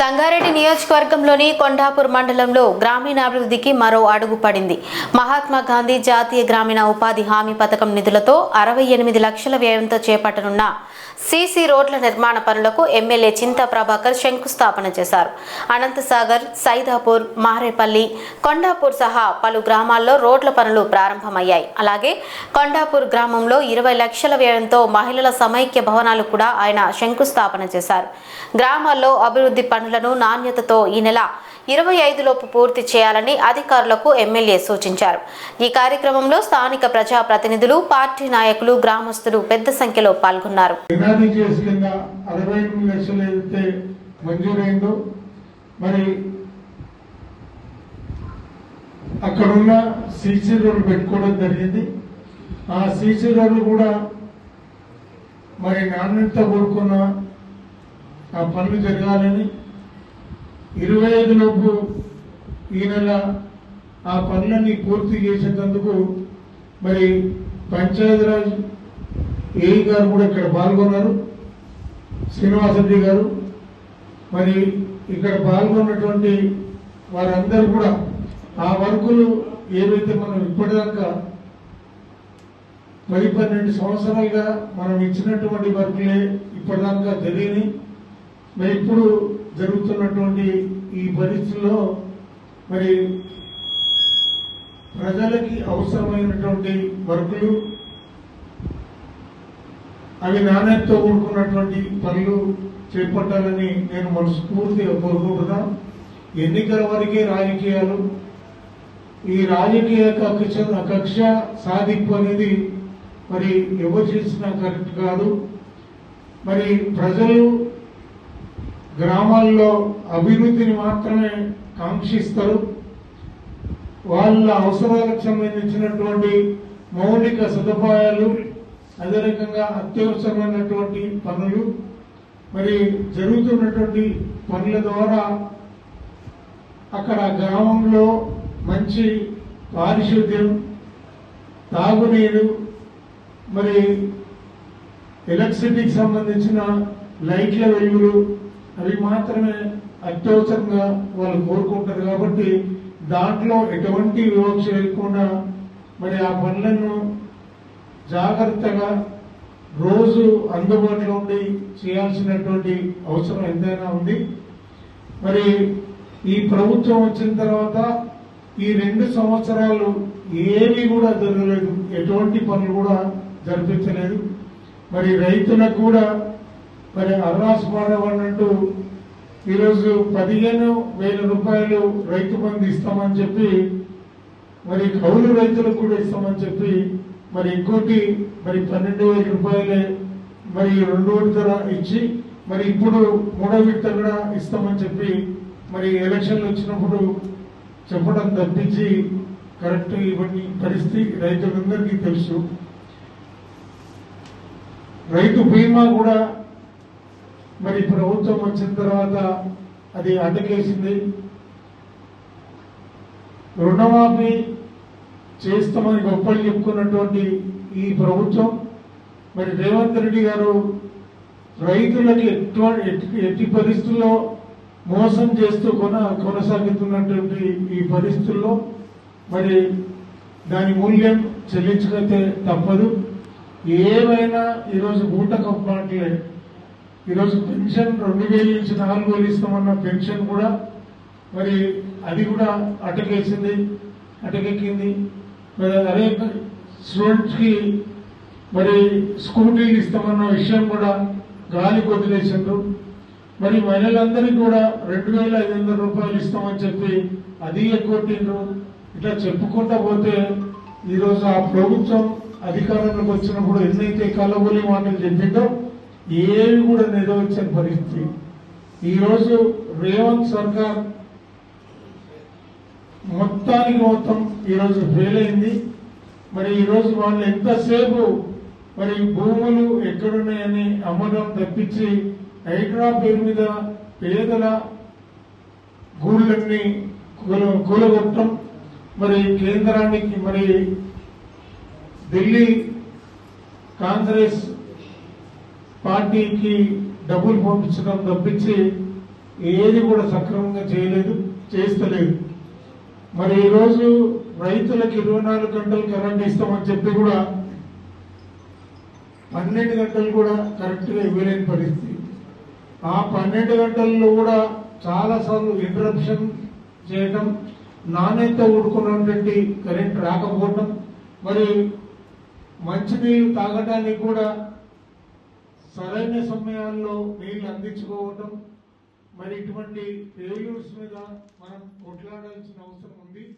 సంగారెడ్డి నియోజకవర్గంలోని కొండాపూర్ మండలంలో గ్రామీణాభివృద్ధికి మరో అడుగు పడింది. మహాత్మా గాంధీ జాతీయ గ్రామీణ ఉపాధి హామీ పథకం నిధులతో 68 లక్షల వ్యయంతో చేపట్టనున్న సీసీ రోడ్ల నిర్మాణ పనులకు ఎమ్మెల్యే చింతా ప్రభాకర్ శంకుస్థాపన చేశారు. అనంతసాగర్, సైదాపూర్, మారేపల్లి, కొండాపూర్ సహా పలు గ్రామాల్లో రోడ్ల పనులు ప్రారంభమయ్యాయి. అలాగే కొండాపూర్ గ్రామంలో 20 లక్షల వ్యయంతో మహిళల సమైక్య భవనాలు కూడా ఆయన శంకుస్థాపన చేశారు. గ్రామాల్లో అభివృద్ధి పనులను నాణ్యతతో ఈ నెల 25 లోపు పూర్తి చేయాలని అధికారులకు ఎమ్మెల్యే సూచించారు. ఈ కార్యక్రమంలో స్థానిక ప్రజాప్రతినిధులు, పార్టీ నాయకులు, గ్రామస్తులు పెద్ద సంఖ్యలో పాల్గొన్నారు. అక్కడున్న సీసీ రోడ్లు పెట్టుకోవడం జరిగింది. ఆ సీసీ రోడ్లు కూడా మరి నాణ్యతతో కూడుకున్న ఆ పనులు జరగాలని 25 లోపు ఈ నెల ఆ పనులన్నీ పూర్తి చేసేందుకు మరి పంచాయతీరాజ్ ఏఈ గారు కూడా ఇక్కడ పాల్గొన్నారు, శ్రీనివాసరెడ్డి గారు. మరి ఇక్కడ పాల్గొన్నటువంటి వారందరూ కూడా ఆ వర్కులు ఏవైతే మనం ఇప్పటిదాకా 10-12 సంవత్సరాలుగా మనం ఇచ్చినటువంటి వర్కులే ఇప్పటిదాకా జరిగింది. మరి ఇప్పుడు జరుగుతున్నటువంటి ఈ పరిస్థితుల్లో మరి ప్రజలకి అవసరమైనటువంటి వర్కులు, అవి నాణ్యతతో కూడుకున్నటువంటి పనులు చేపట్టాలని నేను మనస్ఫూర్తిగా కోరుకుంటున్నా. ఎన్నికల వరకే రాజకీయాలు, ఈ రాజకీయ కక్ష సాధింపు అనేది మరి ఎవరు చేసినా కరెక్ట్ కాదు. మరి ప్రజలు గ్రామాల్లో అభివృద్ధిని మాత్రమే కాంక్షిస్తారు. వాళ్ళ అవసరాలకు సంబంధించినటువంటి మౌలిక సదుపాయాలు, అదే రకంగా అత్యవసరమైనటువంటి పనులు, మరి జరుగుతున్నటువంటి పనుల ద్వారా అక్కడ గ్రామంలో మంచి పారిశుద్ధ్యం, తాగునీరు, మరి ఎలక్ట్రిసిటీకి సంబంధించిన లైట్ల వెలుగులు, అవి మాత్రమే అత్యవసరంగా వాళ్ళు కోరుకుంటారు. కాబట్టి దాంట్లో ఎటువంటి వివక్ష లేకుండా మరి ఆ పనులను జాగ్రత్తగా రోజు అందుబాటులో ఉండి చేయాల్సినటువంటి అవసరం ఎంతైనా ఉంది. మరి ఈ ప్రభుత్వం వచ్చిన తర్వాత ఈ 2 సంవత్సరాలు ఏమీ కూడా జరగలేదు, ఎటువంటి పనులు కూడా జరిపించలేదు. మరి రైతులకు కూడా మరి అర్రాసు పాడబడినట్టు ఈరోజు 15,000 రూపాయలు రైతు బంధు ఇస్తామని చెప్పి, మరి కౌలు రైతులకు కూడా ఇస్తామని చెప్పి, మరి ఇంకోటి మరి 12,000 రూపాయలే మరి 2 విడత ఇచ్చి, మరి ఇప్పుడు 3వ విడత కూడా ఇస్తామని చెప్పి మరి ఎలక్షన్లు వచ్చినప్పుడు చెప్పడం తప్పించి కరెక్ట్ ఇవన్నీ పరిస్థితి రైతులందరికీ తెలుసు. రైతు బీమా కూడా మరి ప్రభుత్వం వచ్చిన తర్వాత అది అడ్డకేసింది. రుణమాఫీ చేస్తామని గొప్పలు చెప్పుకున్నటువంటి ఈ ప్రభుత్వం మరి రేవంత్ రెడ్డి గారు రైతులకి ఎట్టి పరిస్థితుల్లో మోసం చేస్తూ కొనసాగుతున్నటువంటి ఈ పరిస్థితుల్లో మరి దాని మూల్యం చెల్లించకపోతే తప్పదు. ఏమైనా ఈరోజు బూటకపు మాటలే. ఈరోజు పెన్షన్ 2,000 నుంచి 4,000 ఇస్తామన్న పెన్షన్ కూడా మరి అది కూడా అటకెక్కింది. మరి అదే స్టూడెంట్స్ కి మరి స్కూటీలు ఇస్తామన్న విషయం కూడా గాలి కొద్దిలేసిండ్రు. మరి మహిళలందరికీ కూడా 2,500 రూపాయలు ఇస్తామని చెప్పి అది ఎగ్గొట్టిండ్రు. ఇట్లా చెప్పుకుంటా పోతే ఈరోజు ఆ ప్రభుత్వం అధికారంలోకి వచ్చినప్పుడు ఎన్నైతే కలబోలి మాటలు చెప్పిందో ఏవి కూడా నెరవేర్చని పరిస్థితి. ఈరోజు రేవంత్ సర్కార్ మొత్తం ఈరోజు ఫెయిల్ అయింది. మరి ఈరోజు వాళ్ళు ఎంతసేపు మరి భూములు ఎక్కడున్నాయని అమ్మడం తప్పించి హైడ్రా పేరు మీద పేదల గూళ్ళన్నీ కూలగొట్టడం, మరి కేంద్రానికి మరి ఢిల్లీ కాంగ్రెస్ పార్టీకి డబ్బులు పంపించడం తప్పించి ఏది కూడా సక్రమంగా చేయలేదు, చేస్తలేదు. మరి ఈరోజు రైతులకు 24 గంటలు కరెంట్ ఇస్తామని చెప్పి కూడా 12 గంటలు కూడా కరెక్ట్గా ఇవ్వలేని పరిస్థితి. ఆ 12 గంటల్లో కూడా చాలా సార్లు ఇంటరప్షన్ చేయటం, నాణ్యత ఊడుకున్నటువంటి కరెంట్ రాకపోవటం, మరి మంచినీళ్ళు తాగటానికి కూడా సరైన సమయాల్లో నీళ్లు అందించుకోవటం, మరి ఇటువంటి ఫెయిల్యూర్స్ మీద మనం కొట్లాడాల్సిన అవసరం ఉంది.